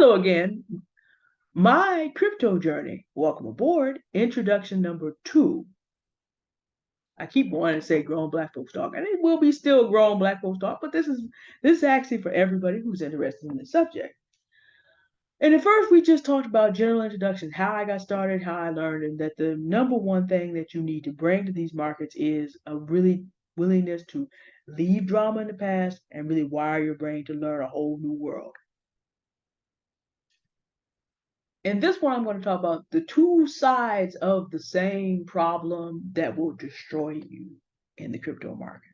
Hello again. My crypto journey. Welcome aboard. Introduction number 2. I keep wanting to say grown black folks talk, and it will be still grown black folks talk, but this is actually for everybody who's interested in the subject. And at first, we just talked about general introduction, how I got started, how I learned, and that the number one thing that you need to bring to these markets is a really willingness to leave drama in the past and really wire your brain to learn a whole new world. In this one, I'm going to talk about the two sides of the same problem that will destroy you in the crypto markets.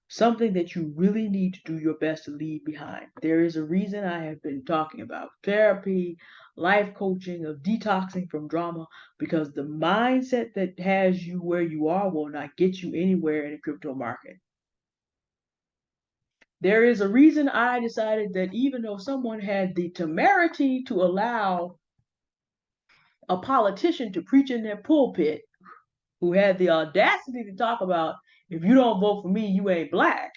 Something that you really need to do your best to leave behind. There is a reason I have been talking about therapy, life coaching, of detoxing from drama, because the mindset that has you where you are will not get you anywhere in the crypto market. There is a reason I decided that even though someone had the temerity to allow a politician to preach in their pulpit, who had the audacity to talk about, if you don't vote for me, you ain't black.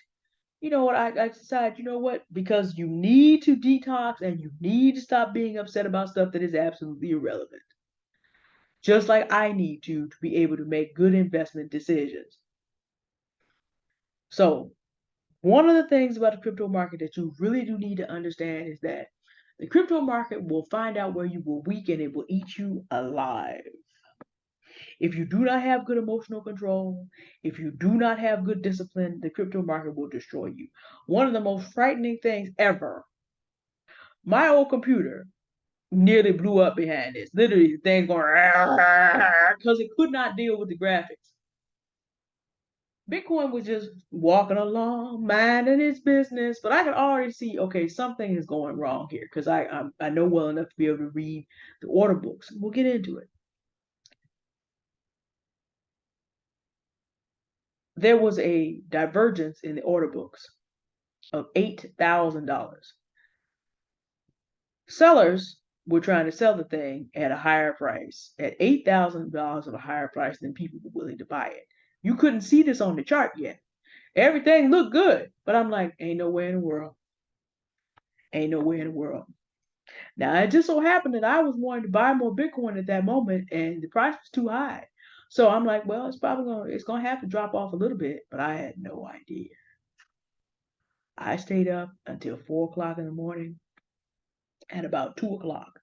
You know what? I decided, you know what? Because you need to detox and you need to stop being upset about stuff that is absolutely irrelevant. Just like I need to be able to make good investment decisions. So, one of the things about the crypto market that you really do need to understand is that the crypto market will find out where you were weak and it will eat you alive. If you do not have good emotional control, if you do not have good discipline, the crypto market will destroy you. One of the most frightening things ever. My old computer nearly blew up behind this. Literally, the thing going because it could not deal with the graphics. Bitcoin was just walking along, minding its business, but I could already see, okay, something is going wrong here because I know well enough to be able to read the order books. We'll get into it. There was a divergence in the order books of $8,000. Sellers were trying to sell the thing at a higher price, at $8,000 of a higher price than people were willing to buy it. You couldn't see this on the chart yet. Everything looked good, but I'm like, ain't no way in the world. Ain't no way in the world. Now, it just so happened that I was wanting to buy more Bitcoin at that moment, and the price was too high. So I'm like, well, it's gonna have to drop off a little bit, but I had no idea. I stayed up until 4 o'clock in the morning. At about 2 o'clock,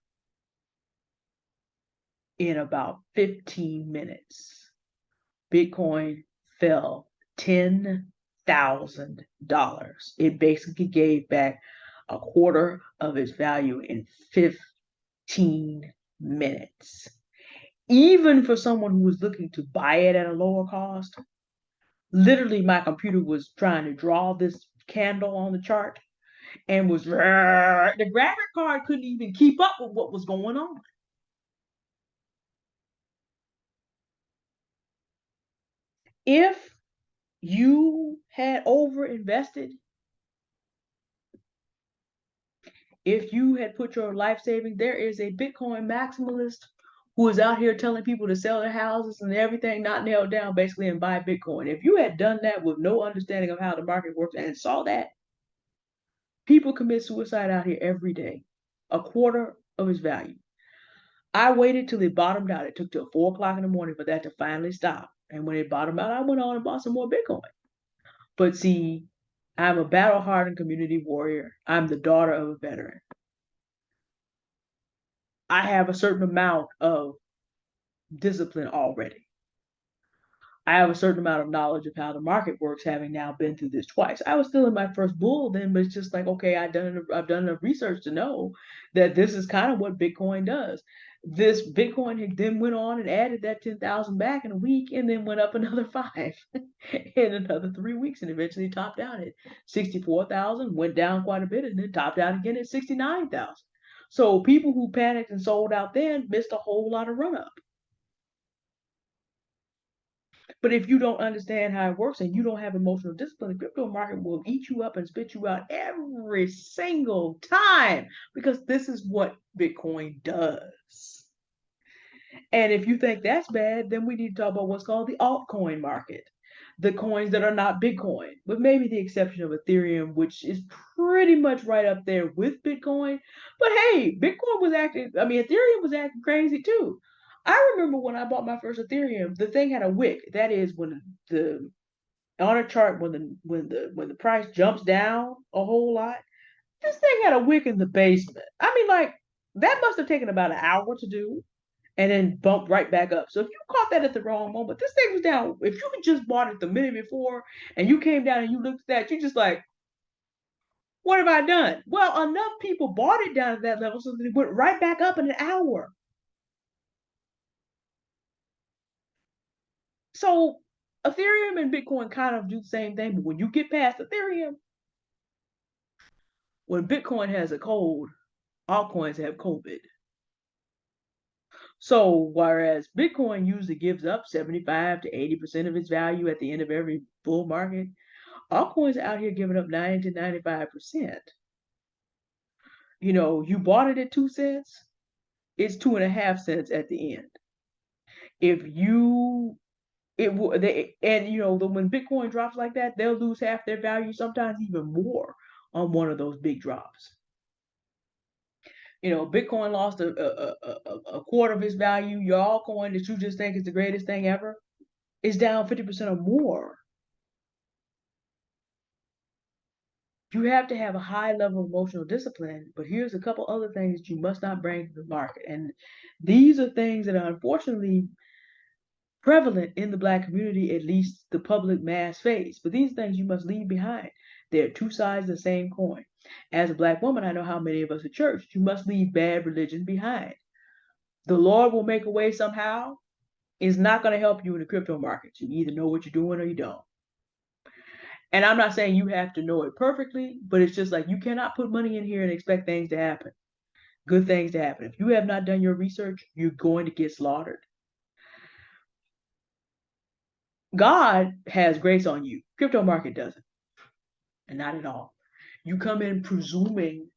in about 15 minutes, Bitcoin fell $10,000. It basically gave back a quarter of its value in 15 minutes. Even for someone who was looking to buy it at a lower cost, literally my computer was trying to draw this candle on the chart and was the graphic card couldn't even keep up with what was going on. If you had over invested, if you had put your life savings, there is a Bitcoin maximalist who is out here telling people to sell their houses and everything not nailed down basically and buy Bitcoin. If you had done that with no understanding of how the market works and saw that, people commit suicide out here every day, a quarter of its value. I waited till it bottomed out. It took till 4 o'clock in the morning for that to finally stop. And when it bottomed out, I went on and bought some more Bitcoin. But see, I'm a battle hardened community warrior. I'm the daughter of a veteran. I have a certain amount of discipline already. I have a certain amount of knowledge of how the market works, having now been through this twice. I was still in my first bull then, but it's just like, okay, I've done enough research to know that this is kind of what Bitcoin does. This Bitcoin then went on and added that 10,000 back in a week and then went up another 5 in another 3 weeks and eventually topped out at 64,000, went down quite a bit and then topped out again at 69,000. So people who panicked and sold out then missed a whole lot of run up. But if you don't understand how it works and you don't have emotional discipline, the crypto market will eat you up and spit you out every single time because this is what Bitcoin does. And if you think that's bad, then we need to talk about what's called the altcoin market. the coins that are not Bitcoin, with maybe the exception of Ethereum, which is pretty much right up there with Bitcoin. But hey, Bitcoin was acting, I mean, Ethereum was acting crazy too. I remember when I bought my first Ethereum, the thing had a wick. That is when the on a chart when the price jumps down a whole lot, this thing had a wick in the basement. I mean, like that must have taken about an hour to do and then bumped right back up. So if you caught that at the wrong moment, this thing was down. If you had just bought it the minute before and you came down and you looked at that, you just like, what have I done? Well, enough people bought it down at that level so that it went right back up in an hour. So Ethereum and Bitcoin kind of do the same thing, but when you get past Ethereum, when Bitcoin has a cold, altcoins have COVID. So whereas Bitcoin usually gives up 75 to 80% of its value at the end of every bull market, altcoins out here giving up 90 to 95%. You bought it at 2 cents, it's 2.5 cents at the end. If you it will they and when Bitcoin drops like that, they'll lose half their value, sometimes even more on one of those big drops. Bitcoin lost a quarter of its value. Your altcoin that you just think is the greatest thing ever is down 50% or more. You have to have a high level of emotional discipline, but here's a couple other things that you must not bring to the market. And these are things that are unfortunately prevalent in the Black community, at least the public mass face. But these things you must leave behind. They're two sides of the same coin. As a Black woman, I know how many of us at church, you must leave bad religion behind. The Lord will make a way somehow. Is not going to help you in the crypto markets. You either know what you're doing or you don't. And I'm not saying you have to know it perfectly, but it's just like you cannot put money in here and expect things to happen, good things to happen. If you have not done your research, you're going to get slaughtered. God has grace on you. Crypto market doesn't, and not at all. You come in presuming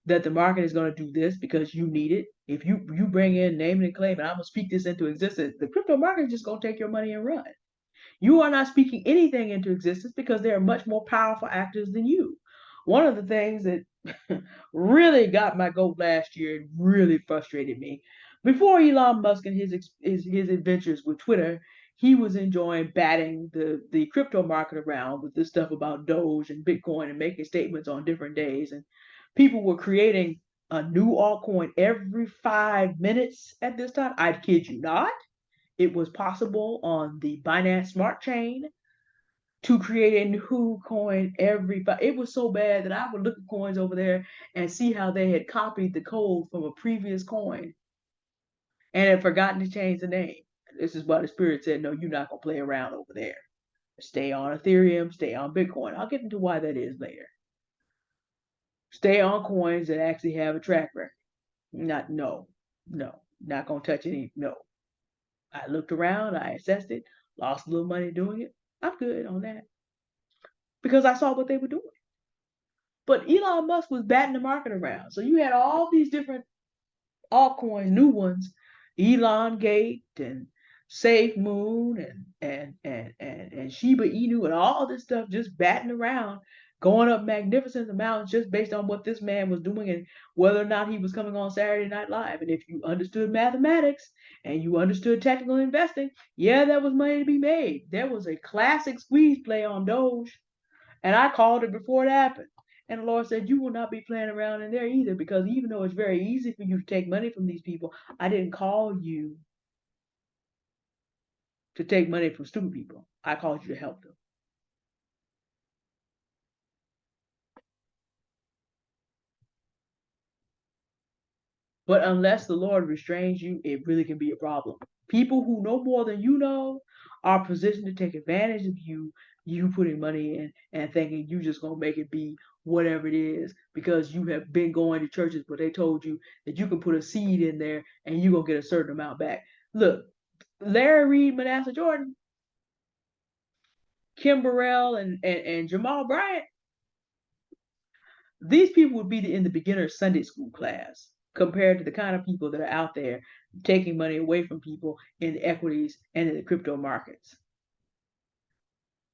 that the market is going to do this because you need it. If you bring in name and claim, and I'm gonna speak this into existence, the crypto market is just gonna take your money and run. You are not speaking anything into existence because there are much more powerful actors than you. One of the things that really got my goat last year and really frustrated me, before Elon Musk and his adventures with Twitter, he was enjoying batting the crypto market around with this stuff about Doge and Bitcoin and making statements on different days. And people were creating a new altcoin every 5 minutes at this time. I kid you not. It was possible on the Binance Smart Chain to create a new coin every five. It was so bad that I would look at coins over there and see how they had copied the code from a previous coin and had forgotten to change the name. This is why the spirit said, no, you're not going to play around over there. Stay on Ethereum, stay on Bitcoin. I'll get into why that is later. Stay on coins that actually have a track record. No, not going to touch any, no. I looked around, I assessed it, lost a little money doing it. I'm good on that because I saw what they were doing. But Elon Musk was batting the market around. So you had all these different altcoins, new ones, Elon Gate and Safe Moon and Shiba Inu and all this stuff just batting around, going up magnificent amounts just based on what this man was doing and whether or not he was coming on Saturday Night Live. And if you understood mathematics and you understood technical investing, yeah, there was money to be made. There was a classic squeeze play on Doge, and I called it before it happened. And the Lord said, you will not be playing around in there either, because even though it's very easy for you to take money from these people, I didn't call you to take money from stupid people. I called you to help them. But unless the Lord restrains you, it really can be a problem. People who know more than you know are positioned to take advantage of you putting money in and thinking you just gonna make it be whatever it is because you have been going to churches where they told you that you can put a seed in there and you're gonna get a certain amount back. Look, Larry Reed, Manasseh Jordan, Kim Burrell, and Jamal Bryant, these people would be in the beginner Sunday school class compared to the kind of people that are out there taking money away from people in the equities and in the crypto markets.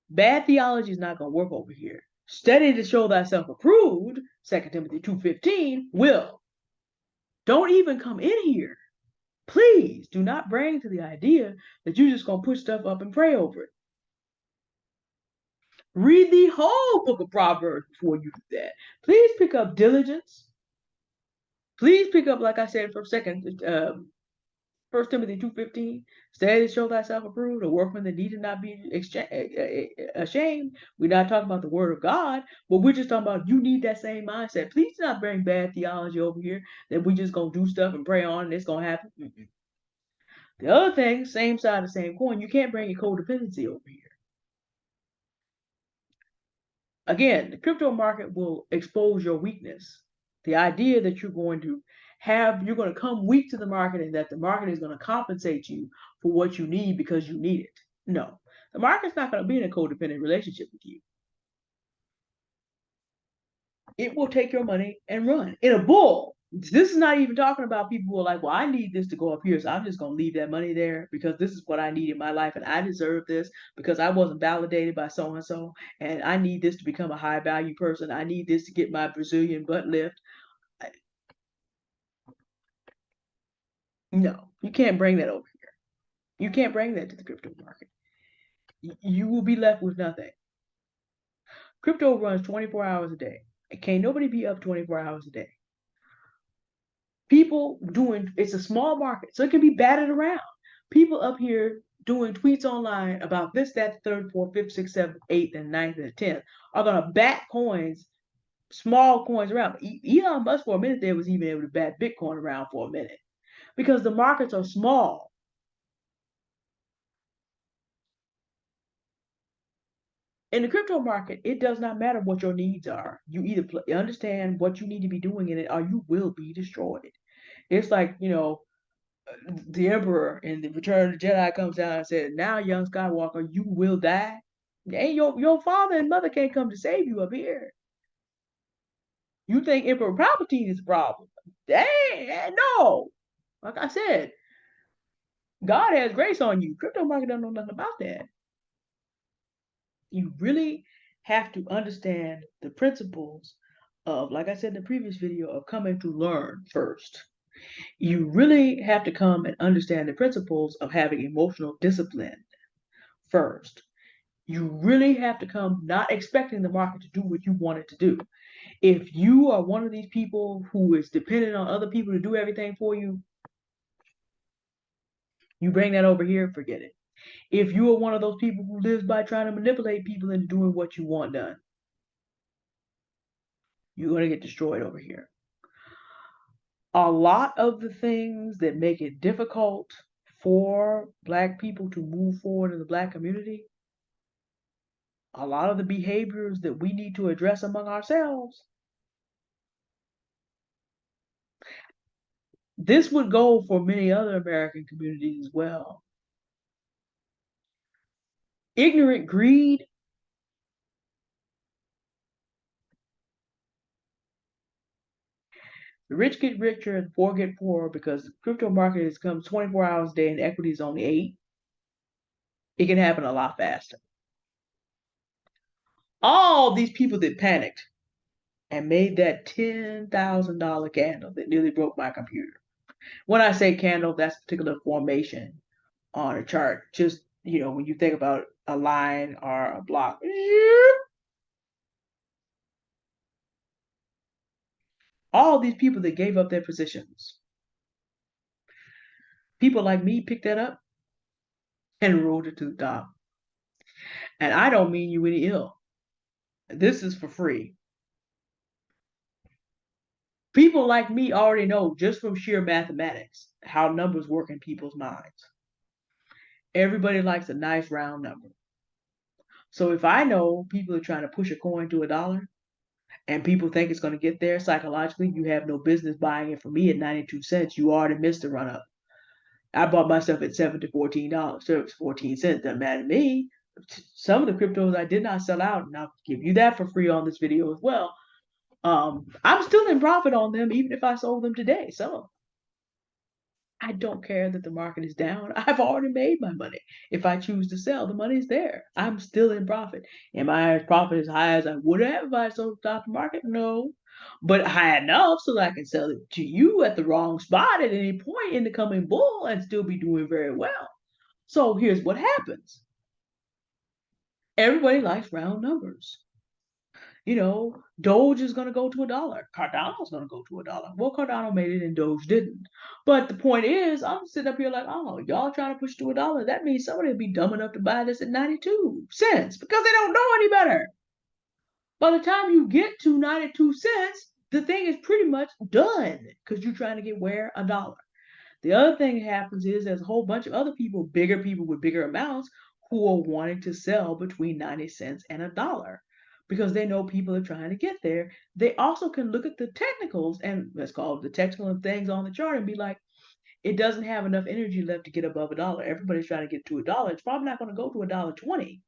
Bad theology is not going to work over here. Study to show thyself approved, 2 Timothy 2:15, will. Don't even come in here. Please do not bring to the idea that you're just going to put stuff up and pray over it. Read the whole book of Proverbs before you do that. Please pick up diligence. Please pick up, like I said, from 1 Timothy 2:15, study to show thyself approved, a workman that needed not be ashamed. We're not talking about the word of God, but we're just talking about you need that same mindset. Please do not bring bad theology over here that we just gonna do stuff and pray on and it's gonna happen. The other thing, same side of the same coin, you can't bring your codependency over here. Again, the crypto market will expose your weakness. The idea that you're going to come weak to the market and that the market is going to compensate you for what you need because you need it. No, the market's not going to be in a codependent relationship with you. It will take your money and run. In a bull, this is not even talking about people who are like, well, I need this to go up here, so I'm just going to leave that money there because this is what I need in my life and I deserve this because I wasn't validated by so and so and I need this to become a high value person. I need this to get my Brazilian butt lift. No, you can't bring that over here. You can't bring that to the crypto market. You will be left with nothing. Crypto runs 24 hours a day. Can't nobody be up 24 hours a day. People doing, it's a small market, so it can be batted around. People up here doing tweets online about this, that, third, fourth, fifth, sixth, seventh, eighth, and ninth, and 10th are going to bat coins, small coins around. Elon Musk, for a minute there, was even able to bat Bitcoin around for a minute because the markets are small. In the crypto market, it does not matter what your needs are. You either understand what you need to be doing in it or you will be destroyed. It's like, the Emperor in the Return of the Jedi comes down and said, now, young Skywalker, you will die. Hey, your father and mother can't come to save you up here. You think Emperor Palpatine is the problem. Dang, no. Like I said, God has grace on you. Crypto market don't know nothing about that. You really have to understand the principles of, like I said in the previous video, of coming to learn first. You really have to come and understand the principles of having emotional discipline first. You really have to come not expecting the market to do what you want it to do. If you are one of these people who is dependent on other people to do everything for you, you bring that over here, forget it. If you are one of those people who lives by trying to manipulate people into doing what you want done, you're going to get destroyed over here. A lot of the things that make it difficult for Black people to move forward in the Black community, a lot of the behaviors that we need to address among ourselves, this would go for many other American communities as well. Ignorant greed. The rich get richer and the poor get poorer because the crypto market has come 24 hours a day and equity is only 8. It can happen a lot faster. All these people that panicked and made that $10,000 candle that nearly broke my computer. When I say candle, that's a particular formation on a chart. Just, when you think about a line or a block. All these people that gave up their positions. People like me picked that up and rolled it to the top. And I don't mean you any ill. This is for free. People like me already know just from sheer mathematics how numbers work in people's minds. Everybody likes a nice round number. So if I know people are trying to push a coin to $1 and people think it's going to get there psychologically, you have no business buying it from me at 92 cents. You already missed the run up. I bought my stuff at $7 to $14. So it's 14 cents. Doesn't matter to me. Some of the cryptos I did not sell out, and I'll give you that for free on this video as well. I'm still in profit on them, even if I sold them today. Some of them. I don't care that the market is down. I've already made my money. If I choose to sell, the money's there. I'm still in profit. Am I as profit as high as I would have if I sold the stock market? No. But high enough so that I can sell it to you at the wrong spot at any point in the coming bull and still be doing very well. So here's what happens. Everybody likes round numbers. Doge is going to go to $1. Cardano's going to go to $1. Well, Cardano made it and Doge didn't. But the point is, I'm sitting up here like, oh, y'all trying to push to $1. That means somebody will be dumb enough to buy this at 92 cents because they don't know any better. By the time you get to 92 cents, the thing is pretty much done because you're trying to get where? $1. The other thing that happens is there's a whole bunch of other people, bigger people with bigger amounts, who are wanting to sell between 90 cents and $1 because they know people are trying to get there. They also can look at the technicals and let's call it the technical things on the chart and be like, it doesn't have enough energy left to get above $1. Everybody's trying to get to $1. It's probably not going to go to $1.20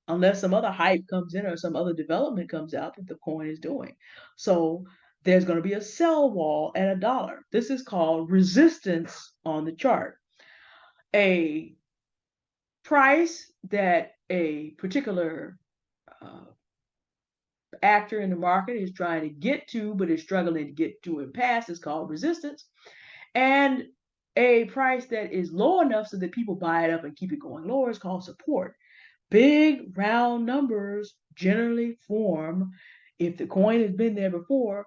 unless some other hype comes in or some other development comes out that the coin is doing. So there's going to be a sell wall at $1. This is called resistance on the chart. A price that a particular actor in the market is trying to get to, but is struggling to get to and past is called resistance. And a price that is low enough so that people buy it up and keep it going lower is called support. Big round numbers generally form, if the coin has been there before,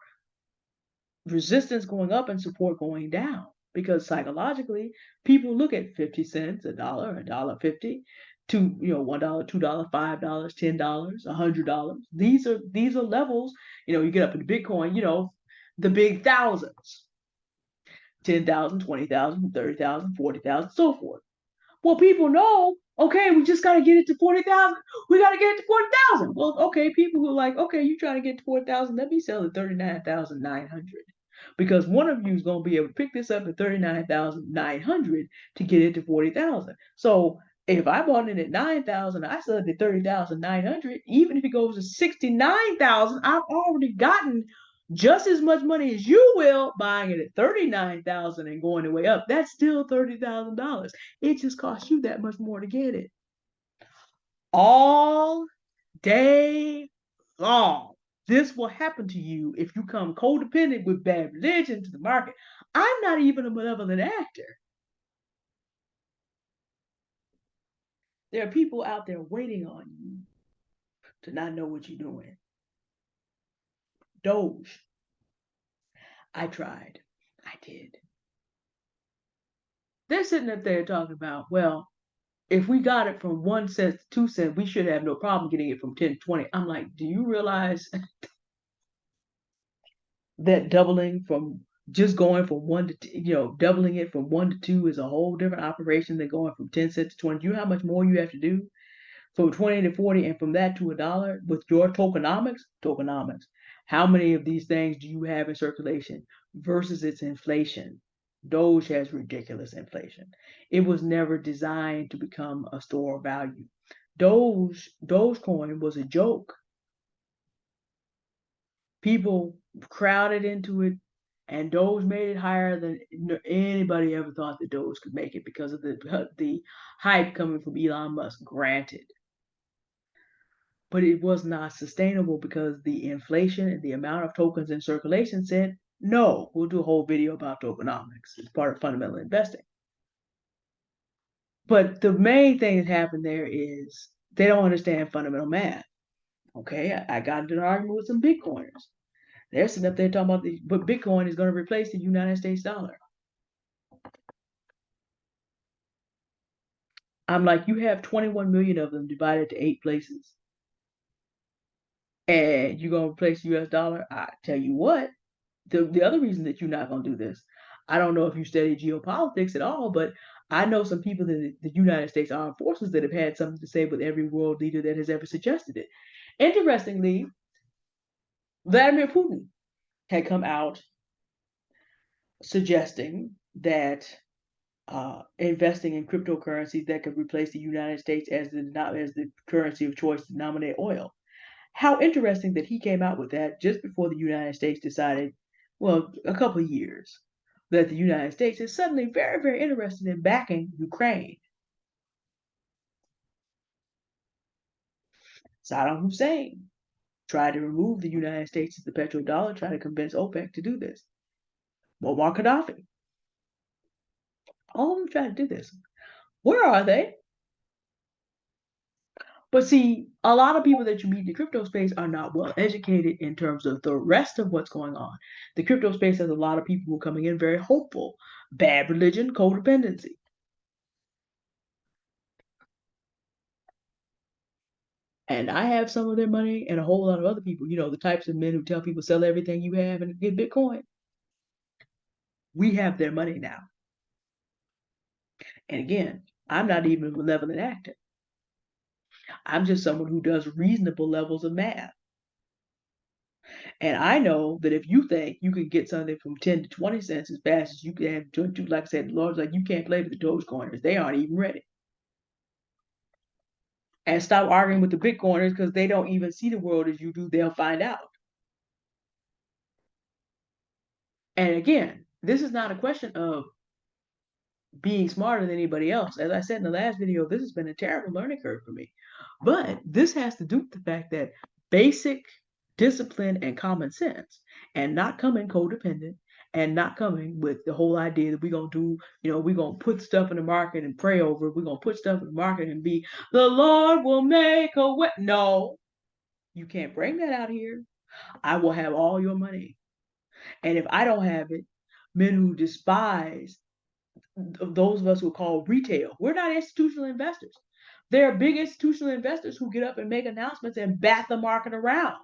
resistance going up and support going down. Because psychologically, people look at 50 cents, $1, $1.50, to $1, $2, $5, $10, $100. These are levels. You get up in Bitcoin, the big thousands, 10,000, 20,000, 30,000, 40,000, so forth. Well, people know, okay, we just got to get it to 40,000. We got to get it to 40,000. Well, okay, people who are like, okay, you trying to get to 40,000, let me sell at 39,900. Because one of you is going to be able to pick this up at 39,900 to get it to 40,000. So if I bought it at 9,000, I sell it at 30,900. Even if it goes to 69,000, I've already gotten just as much money as you will buying it at 39,000 and going the way up. That's still $30,000. It just costs you that much more to get it. All day long. This will happen to you if you come codependent with bad religion to the market. I'm not even a malevolent actor. There are people out there waiting on you to not know what you're doing. Doge. I tried. I did. They're sitting up there talking about, well, if we got it from 1 cent to 2 cents, we should have no problem getting it from 10 to 20. I'm like, do you realize that doubling from just going from doubling it from 1 to 2 is a whole different operation than going from 10 cents to 20. Do you know how much more you have to do from 20 to 40 and from that to $1 with your tokenomics? Tokenomics. How many of these things do you have in circulation versus its inflation? Doge has ridiculous inflation. It was never designed to become a store of value. Dogecoin was a joke. People crowded into it, and Doge made it higher than anybody ever thought that Doge could make it because of the hype coming from Elon Musk. Granted, but it was not sustainable because the inflation and the amount of tokens in circulation said no. We'll do a whole video about tokenomics. It's part of fundamental investing. But the main thing that happened there is they don't understand fundamental math. Okay, I got into an argument with some Bitcoiners. They're sitting up there talking about but Bitcoin is going to replace the United States dollar. I'm like, you have 21 million of them divided to 8 places. And you're going to replace the US dollar? I tell you what, the other reason that you're not going to do this, I don't know if you study geopolitics at all, but I know some people in the United States Armed Forces that have had something to say with every world leader that has ever suggested it. Interestingly, Vladimir Putin had come out suggesting that investing in cryptocurrencies that could replace the United States as the currency of choice to denominate oil. How interesting that he came out with that just before the United States decided, well, a couple of years that the United States is suddenly very, very interested in backing Ukraine. Saddam Hussein tried to remove the United States as the petrodollar, tried to convince OPEC to do this. Muammar Gaddafi, all of them tried to do this. Where are they? But see, a lot of people that you meet in the crypto space are not well educated in terms of the rest of what's going on. The crypto space has a lot of people who are coming in very hopeful. Bad religion, codependency. And I have some of their money and a whole lot of other people, the types of men who tell people sell everything you have and get Bitcoin. We have their money now. And again, I'm not even a malevolent actor. I'm just someone who does reasonable levels of math. And I know that if you think you can get something from 10 to 20 cents as fast as you can have 22, like I said, the Lord's like, you can't play with the Dogecoiners. They aren't even ready. And stop arguing with the Bitcoiners because they don't even see the world as you do. They'll find out. And again, this is not a question of being smarter than anybody else. As I said in the last video, this has been a terrible learning curve for me. But this has to do with the fact that basic discipline and common sense, and not coming codependent, and not coming with the whole idea that we're going to do, we're going to put stuff in the market and pray over it. We're going to put stuff in the market and be, the Lord will make a way. No, you can't bring that out here. I will have all your money. And if I don't have it, men who despise those of us who are called retail, we're not institutional investors. There are big institutional investors who get up and make announcements and bat the market around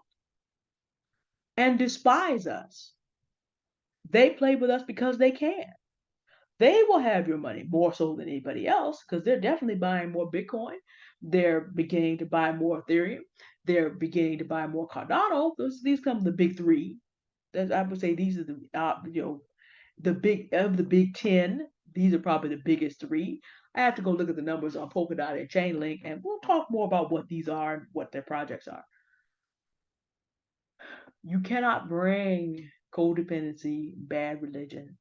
and despise us. They play with us because they can. They will have your money more so than anybody else because they're definitely buying more Bitcoin. They're beginning to buy more Ethereum. They're beginning to buy more Cardano. These come the big three. I would say these are the big 10. These are probably the biggest three. I have to go look at the numbers on Polkadot and Chainlink, and we'll talk more about what these are and what their projects are. You cannot bring codependency, bad religion,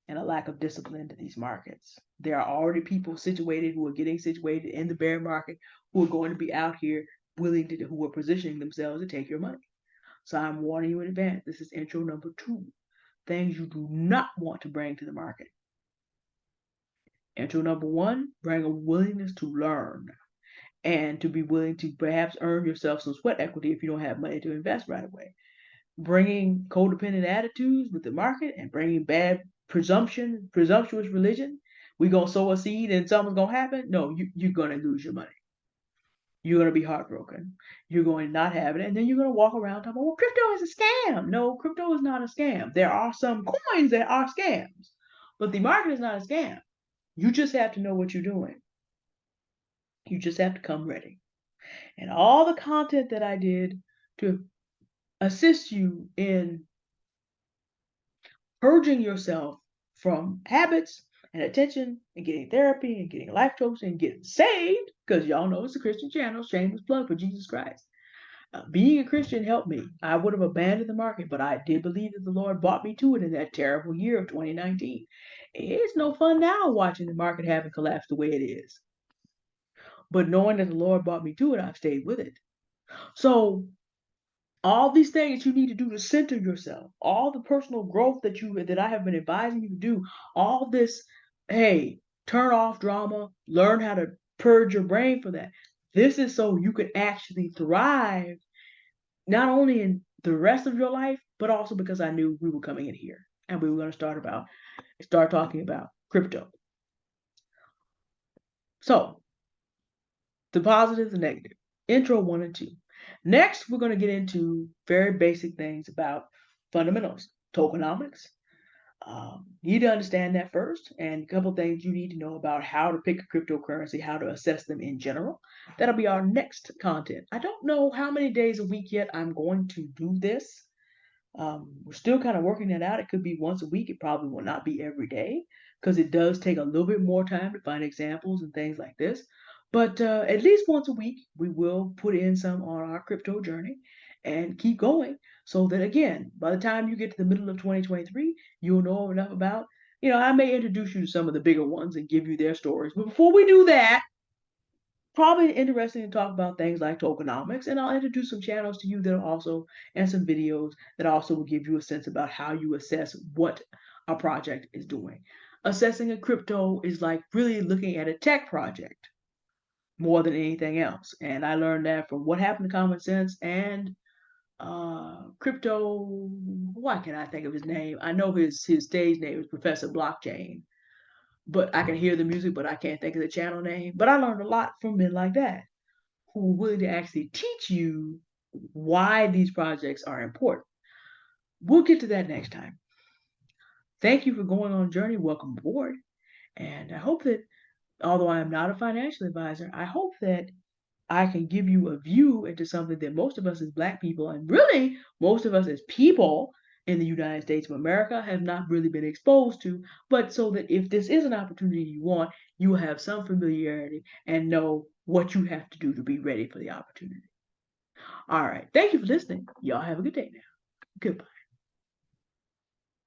and a lack of discipline to these markets. There are already people situated who are getting situated in the bear market who are going to be out here who are positioning themselves to take your money. So I'm warning you in advance. This is intro number 2. Things you do not want to bring to the market. Intro number 1, bring a willingness to learn and to be willing to perhaps earn yourself some sweat equity if you don't have money to invest right away. Bringing codependent attitudes with the market and bringing bad presumptuous religion. We're going to sow a seed and something's going to happen. No, you're going to lose your money. You're going to be heartbroken. You're going to not have it. And then you're going to walk around talking, well, crypto is a scam. No, crypto is not a scam. There are some coins that are scams, but the market is not a scam. You just have to know what you're doing. You just have to come ready. And all the content that I did to assist you in purging yourself from habits and attention and getting therapy and getting life coaching and getting saved, because y'all know it's a Christian channel, shameless plug for Jesus Christ. Being a Christian helped me. I would have abandoned the market, but I did believe that the Lord brought me to it in that terrible year of 2019. It's no fun now watching the market having collapsed the way it is. But knowing that the Lord brought me to it, I've stayed with it. So all these things you need to do to center yourself, all the personal growth that I have been advising you to do, all this, hey, turn off drama, learn how to purge your brain for that. This is so you can actually thrive, not only in the rest of your life, but also because I knew we were coming in here and we were going to start talking about crypto. So the positive, the negative, intro 1 and 2. Next, we're going to get into very basic things about fundamentals, tokenomics. You need to understand that first, and a couple things you need to know about how to pick a cryptocurrency, how to assess them in general. That'll be our next content. I don't know how many days a week yet I'm going to do this. We're still kind of working that out. It could be once a week. It probably will not be every day because it does take a little bit more time to find examples and things like this. But at least once a week, we will put in some on our crypto journey and keep going so that, again, by the time you get to the middle of 2023, you'll know enough about I may introduce you to some of the bigger ones and give you their stories. But before we do that, probably interesting to talk about things like tokenomics, and I'll introduce some channels to you that are also, and some videos that also will give you a sense about how you assess what a project is doing. Assessing a crypto is like really looking at a tech project more than anything else. And I learned that from What Happened to Common Sense and crypto. Why can't I think of his name? I know his stage name is Professor Blockchain, but I can hear the music, but I can't think of the channel name. But I learned a lot from men like that who are willing to actually teach you why these projects are important. We'll get to that next time. Thank you for going on a journey. Welcome aboard. And I hope that, although I am not a financial advisor, I hope that I can give you a view into something that most of us as Black people, and really most of us as people in the United States of America, have not really been exposed to. But so that if this is an opportunity you want, you will have some familiarity and know what you have to do to be ready for the opportunity. All right. Thank you for listening. Y'all have a good day now. Goodbye.